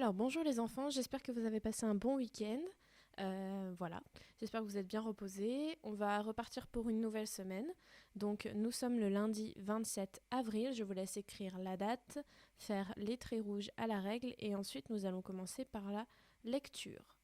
Alors bonjour les enfants, j'espère que vous avez passé un bon week-end. Voilà, j'espère que vous êtes bien reposés. On va repartir pour une nouvelle semaine. Donc nous sommes le lundi 27 avril. Je vous laisse écrire la date, faire les traits rouges à la règle et ensuite nous allons commencer par la lecture.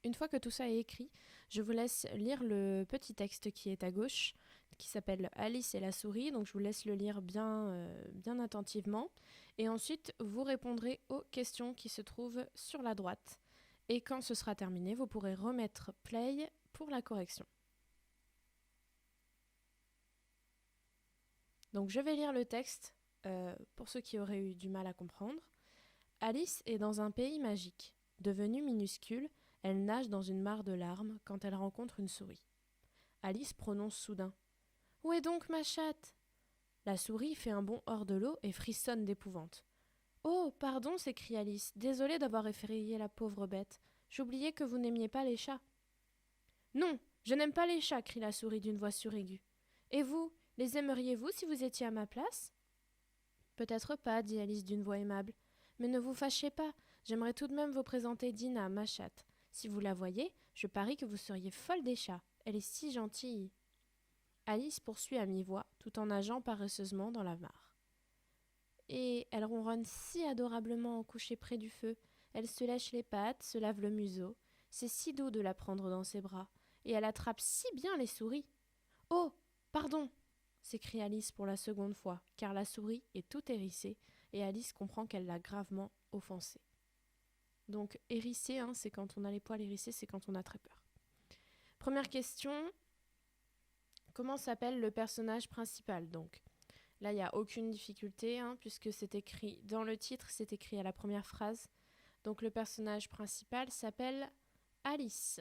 Une fois que tout ça est écrit, je vous laisse lire le petit texte qui est à gauche, qui s'appelle Alice et la souris. Donc je vous laisse le lire bien attentivement. Et ensuite, vous répondrez aux questions qui se trouvent sur la droite. Et quand ce sera terminé, vous pourrez remettre play pour la correction. Donc je vais lire le texte pour ceux qui auraient eu du mal à comprendre. Alice est dans un pays magique. Devenue minuscule, elle nage dans une mare de larmes quand elle rencontre une souris. Alice prononce soudain « Où est donc ma chatte ?» La souris fait un bond hors de l'eau et frissonne d'épouvante. « Oh, pardon !» s'écrie Alice. « Désolée d'avoir effrayé la pauvre bête. J'oubliais que vous n'aimiez pas les chats. »« Non, je n'aime pas les chats !» crie la souris d'une voix suraiguë. « Et vous, les aimeriez-vous si vous étiez à ma place ?»« Peut-être pas, » dit Alice d'une voix aimable. « Mais ne vous fâchez pas, j'aimerais tout de même vous présenter Dinah, ma chatte. Si vous la voyez, je parie que vous seriez folle des chats. Elle est si gentille. » Alice poursuit à mi-voix, tout en nageant paresseusement dans la mare. Et elle ronronne si adorablement couchée près du feu. Elle se lèche les pattes, se lave le museau. C'est si doux de la prendre dans ses bras. Et elle attrape si bien les souris. « Oh, pardon !» s'écrie Alice pour la seconde fois, car la souris est toute hérissée, et Alice comprend qu'elle l'a gravement offensée. Donc hérissé, c'est quand on a les poils hérissés, c'est quand on a très peur. Première question, comment s'appelle le personnage principal ? Donc là, il n'y a aucune difficulté, puisque c'est écrit dans le titre, c'est écrit à la première phrase. Donc le personnage principal s'appelle Alice.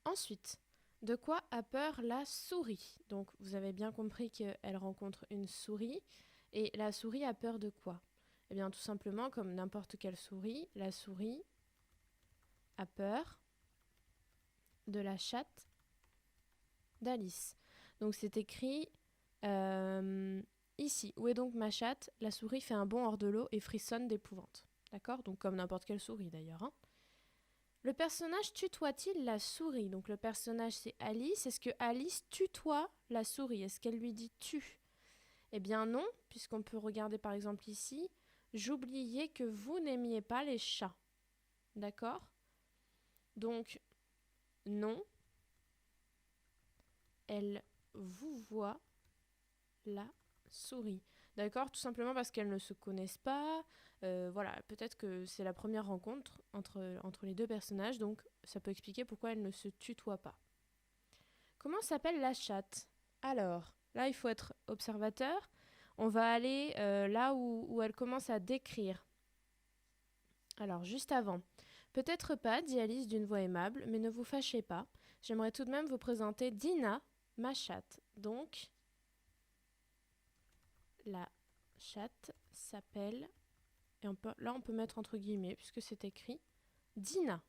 Ensuite, de quoi a peur la souris ? Donc vous avez bien compris qu'elle rencontre une souris. Et la souris a peur de quoi ? Eh bien tout simplement, comme n'importe quelle souris, la souris a peur de la chatte d'Alice. Donc c'est écrit ici. Où est donc ma chatte ? La souris fait un bond hors de l'eau et frissonne d'épouvante. D'accord ? Donc comme n'importe quelle souris d'ailleurs. Le personnage tutoie-t-il la souris ? Donc le personnage c'est Alice. Est-ce que Alice tutoie la souris ? Est-ce qu'elle lui dit tu ? Eh bien non, puisqu'on peut regarder par exemple ici. J'oubliais que vous n'aimiez pas les chats. D'accord ? Donc non. Elle vous voit la souris. D'accord ? Tout simplement parce qu'elles ne se connaissent pas. Voilà, peut-être que c'est la première rencontre entre les deux personnages, donc ça peut expliquer pourquoi elles ne se tutoient pas. Comment s'appelle la chatte ? Alors, là, il faut être observateur. On va aller là où elle commence à décrire. Alors, juste avant. Peut-être pas, dit Alice d'une voix aimable, mais ne vous fâchez pas. J'aimerais tout de même vous présenter Dinah, ma chatte. Donc, la chatte s'appelle, et là on peut mettre entre guillemets puisque c'est écrit, Dinah.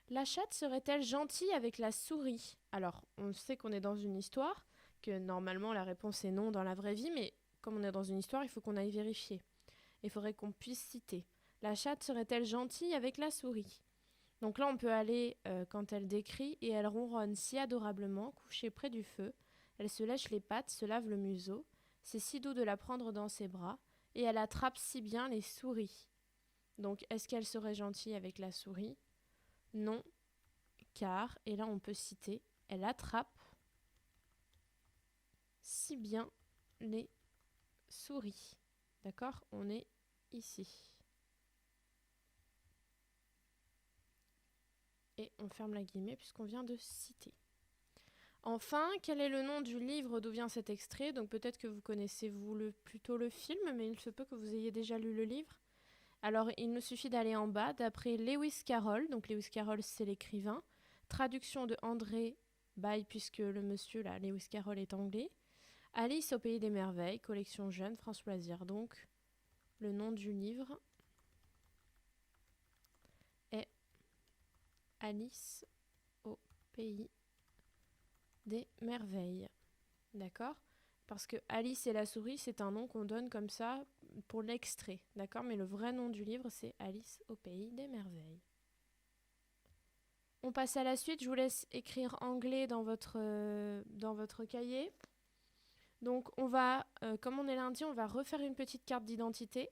La chatte serait-elle gentille avec la souris ? Alors, on sait qu'on est dans une histoire, que normalement la réponse est non dans la vraie vie, mais comme on est dans une histoire, il faut qu'on aille vérifier. Il faudrait qu'on puisse citer. La chatte serait-elle gentille avec la souris ? Donc là, on peut aller quand elle décrit et elle ronronne si adorablement, couchée près du feu. Elle se lèche les pattes, se lave le museau. C'est si doux de la prendre dans ses bras et elle attrape si bien les souris. Donc, est-ce qu'elle serait gentille avec la souris ? Non, car, et là on peut citer, elle attrape si bien les souris. D'accord ? On est ici. Et on ferme la guillemets puisqu'on vient de citer. Enfin, quel est le nom du livre d'où vient cet extrait ? Donc peut-être que vous connaissez plutôt le film, mais il se peut que vous ayez déjà lu le livre. Alors il nous suffit d'aller en bas, d'après Lewis Carroll. Donc Lewis Carroll, c'est l'écrivain. Traduction de André Baye, puisque le monsieur, là, Lewis Carroll, est anglais. Alice au pays des merveilles, collection jeune, France Loisirs. Donc le nom du livre est Alice au pays des merveilles. D'accord? Parce que Alice et la souris, c'est un nom qu'on donne comme ça pour l'extrait. D'accord? Mais le vrai nom du livre, c'est Alice au pays des merveilles. On passe à la suite. Je vous laisse écrire anglais dans votre cahier. Donc, on va, comme on est lundi, on va refaire une petite carte d'identité.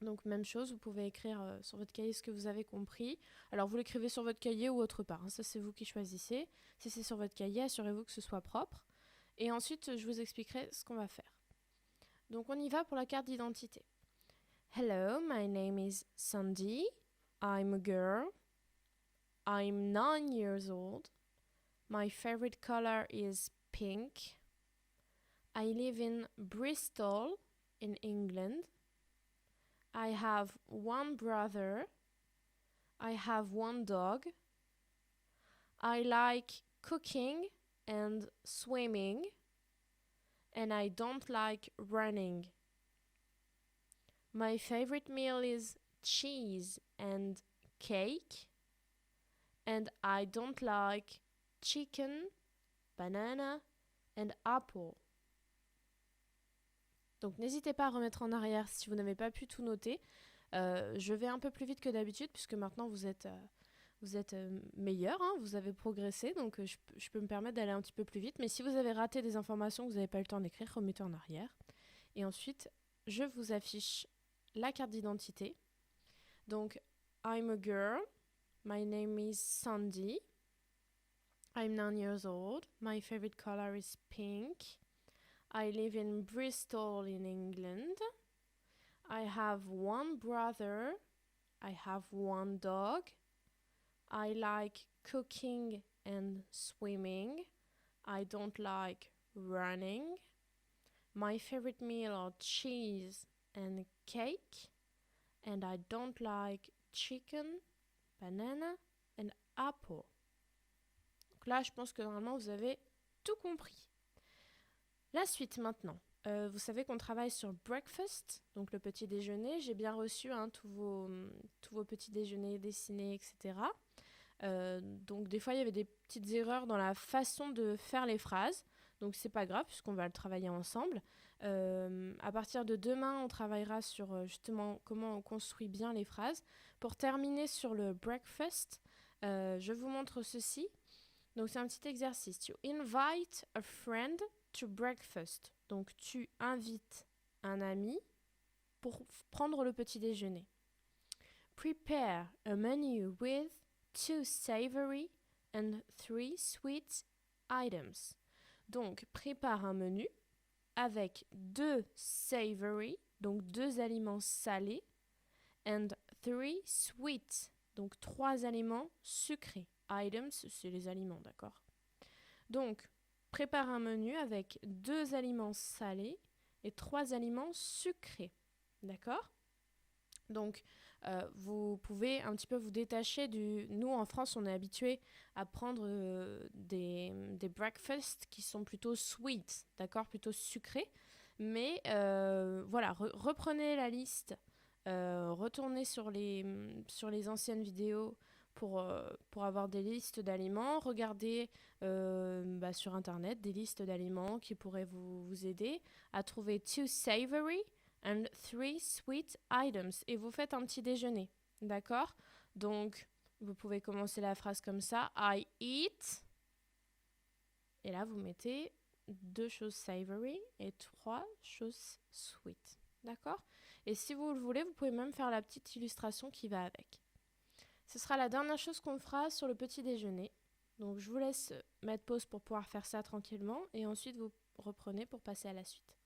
Donc, même chose, vous pouvez écrire sur votre cahier ce que vous avez compris. Alors, vous l'écrivez sur votre cahier ou autre part. Hein, ça, c'est vous qui choisissez. Si c'est sur votre cahier, assurez-vous que ce soit propre. Et ensuite, je vous expliquerai ce qu'on va faire. Donc, on y va pour la carte d'identité. Hello, my name is Sandy. I'm a girl. I'm 9 years old. My favorite color is pink. I live in Bristol, in England. I have one brother. I have one dog. I like cooking and swimming. And I don't like running. My favorite meal is cheese and cake. And I don't like chicken, banana and apple. Donc n'hésitez pas à remettre en arrière si vous n'avez pas pu tout noter. Je vais un peu plus vite que d'habitude puisque maintenant vous êtes meilleur, hein, vous avez progressé, donc je peux me permettre d'aller un petit peu plus vite. Mais si vous avez raté des informations que vous n'avez pas eu le temps d'écrire, remettez en arrière. Et ensuite, je vous affiche la carte d'identité. Donc, I'm a girl. My name is Sandy. I'm 9 years old. My favorite color is pink. I live in Bristol in England. I have one brother. I have one dog. I like cooking and swimming. I don't like running. My favorite meal are cheese and cake. And I don't like chicken, banana and apple. Donc là, je pense que normalement, vous avez tout compris. La suite maintenant. Vous savez qu'on travaille sur breakfast, donc le petit déjeuner. J'ai bien reçu tous vos petits déjeuners dessinés, etc. Donc des fois, il y avait des petites erreurs dans la façon de faire les phrases. Donc c'est pas grave puisqu'on va le travailler ensemble. À partir de demain, on travaillera sur justement comment on construit bien les phrases. Pour terminer sur le breakfast, je vous montre ceci. Donc c'est un petit exercice. You invite a friend to breakfast. Donc tu invites un ami pour prendre le petit déjeuner. Prepare a menu with 2 savory and 3 sweet items. Donc prépare un menu avec 2 savory, donc 2 aliments salés, and 3 sweet, donc 3 aliments sucrés. Items, c'est les aliments, d'accord? Donc, prépare un menu avec 2 aliments salés et 3 aliments sucrés, d'accord? Donc, vous pouvez un petit peu vous détacher du... Nous, en France, on est habitué à prendre des breakfasts qui sont plutôt sweet, d'accord? Plutôt sucrés. Mais voilà, reprenez la liste, retournez sur les anciennes vidéos pour avoir des listes d'aliments. Regardez sur Internet des listes d'aliments qui pourraient vous aider à trouver 2 savory and 3 sweet items. Et vous faites un petit déjeuner, d'accord? Donc, vous pouvez commencer la phrase comme ça. I eat. Et là, vous mettez 2 choses savory et 3 choses sweet, d'accord? Et si vous le voulez, vous pouvez même faire la petite illustration qui va avec. Ce sera la dernière chose qu'on fera sur le petit déjeuner. Donc, je vous laisse mettre pause pour pouvoir faire ça tranquillement. Et ensuite, vous reprenez pour passer à la suite.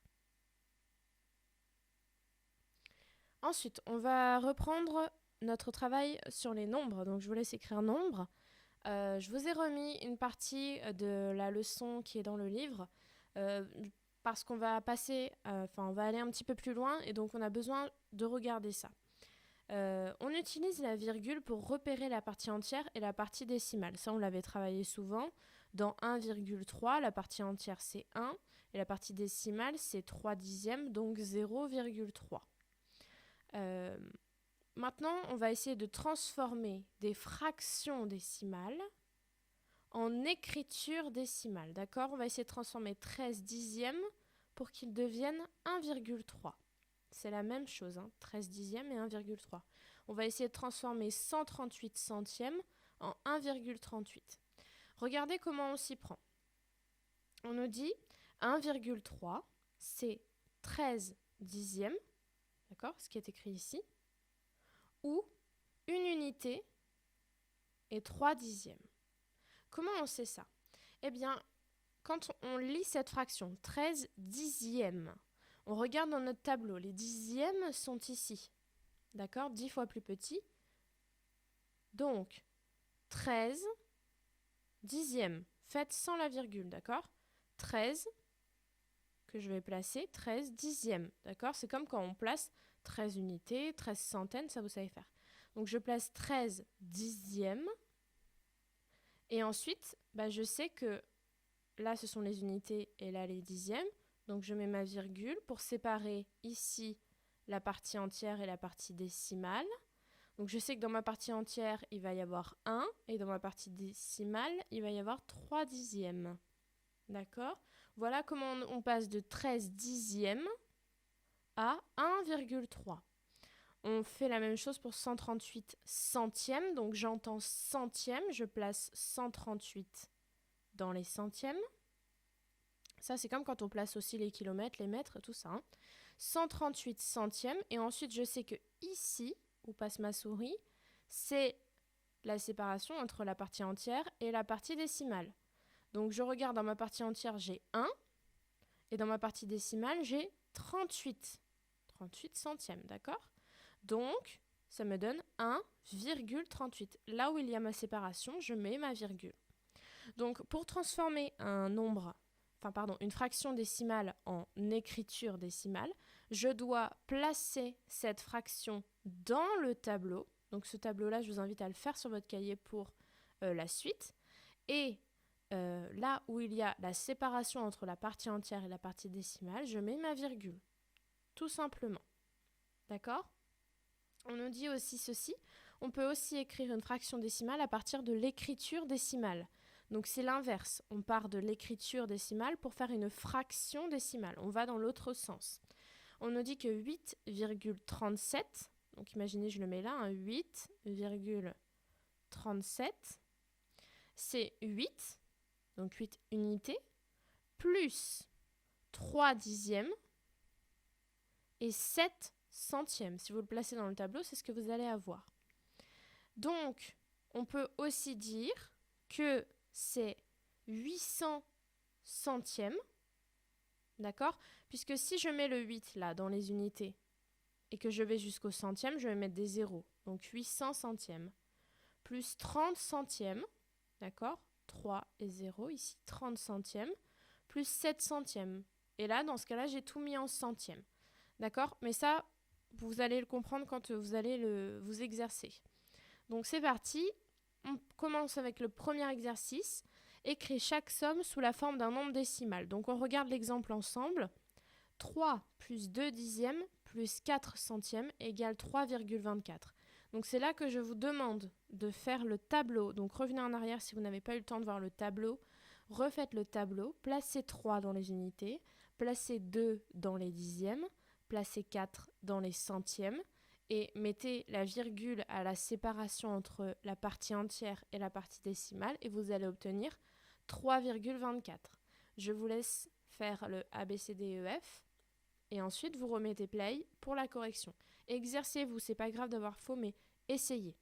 Ensuite, on va reprendre notre travail sur les nombres. Donc, je vous laisse écrire nombre. Je vous ai remis une partie de la leçon qui est dans le livre parce qu'on va on va aller un petit peu plus loin et donc on a besoin de regarder ça. On utilise la virgule pour repérer la partie entière et la partie décimale. Ça, on l'avait travaillé souvent. Dans 1,3, la partie entière, c'est 1 et la partie décimale, c'est 3 dixièmes, donc 0,3. Maintenant, on va essayer de transformer des fractions décimales en écriture décimale, d'accord? On va essayer de transformer 13 dixièmes pour qu'il devienne 1,3. C'est la même chose, hein, 13 dixièmes et 1,3. On va essayer de transformer 138 centièmes en 1,38. Regardez comment on s'y prend. On nous dit 1,3, c'est 13 dixièmes, d'accord, ce qui est écrit ici, ou une unité et 3 dixièmes. Comment on sait ça? Eh bien, quand on lit cette fraction, 13 dixièmes, on regarde dans notre tableau, les dixièmes sont ici, d'accord, 10 fois plus petit. Donc, 13 dixièmes, faites sans la virgule, d'accord? 13, que je vais placer, 13 dixièmes, d'accord? C'est comme quand on place 13 unités, 13 centaines, ça vous savez faire. Donc, je place 13 dixièmes. Et ensuite, je sais que là, ce sont les unités et là, les dixièmes. Donc, je mets ma virgule pour séparer ici la partie entière et la partie décimale. Donc, je sais que dans ma partie entière, il va y avoir 1 et dans ma partie décimale, il va y avoir 3 dixièmes. D'accord? Voilà comment on passe de 13 dixièmes à 1,3. On fait la même chose pour 138 centièmes. Donc, j'entends centièmes, je place 138 dans les centièmes. Ça, c'est comme quand on place aussi les kilomètres, les mètres, tout ça. 138 centièmes. Et ensuite, je sais que ici, où passe ma souris, c'est la séparation entre la partie entière et la partie décimale. Donc, je regarde dans ma partie entière, j'ai 1. Et dans ma partie décimale, j'ai 38. 38 centièmes, d'accord? Donc, ça me donne 1,38. Là où il y a ma séparation, je mets ma virgule. Donc, pour transformer une fraction décimale en écriture décimale, je dois placer cette fraction dans le tableau. Donc, ce tableau-là, je vous invite à le faire sur votre cahier pour la suite. Et là où il y a la séparation entre la partie entière et la partie décimale, je mets ma virgule. Tout simplement. D'accord ? On nous dit aussi ceci. On peut aussi écrire une fraction décimale à partir de l'écriture décimale. Donc c'est l'inverse. On part de l'écriture décimale pour faire une fraction décimale. On va dans l'autre sens. On nous dit que 8,37, donc imaginez, je le mets là, 8,37, c'est 8, donc 8 unités, plus 3 dixièmes et 7 centièmes. Si vous le placez dans le tableau, c'est ce que vous allez avoir. Donc, on peut aussi dire que c'est 800 centièmes, d'accord? Puisque si je mets le 8 là dans les unités et que je vais jusqu'au centième, je vais mettre des zéros. Donc 800 centièmes plus 30 centièmes, d'accord? 3 et 0, ici 30 centièmes, plus 7 centièmes. Et là, dans ce cas-là, j'ai tout mis en centièmes. D'accord? Mais ça, vous allez le comprendre quand vous allez vous exercer. Donc c'est parti. On commence avec le premier exercice. Écrire chaque somme sous la forme d'un nombre décimal. Donc on regarde l'exemple ensemble. 3 plus 2 dixièmes plus 4 centièmes égale 3,24. Donc c'est là que je vous demande de faire le tableau. Donc revenez en arrière si vous n'avez pas eu le temps de voir le tableau. Refaites le tableau. Placez 3 dans les unités. Placez 2 dans les dixièmes. Placez 4 dans les centièmes. Et mettez la virgule à la séparation entre la partie entière et la partie décimale. Et vous allez obtenir 3,24. Je vous laisse faire le ABCDEF. Et ensuite, vous remettez play pour la correction. Exercez-vous, c'est pas grave d'avoir faux, mais essayez.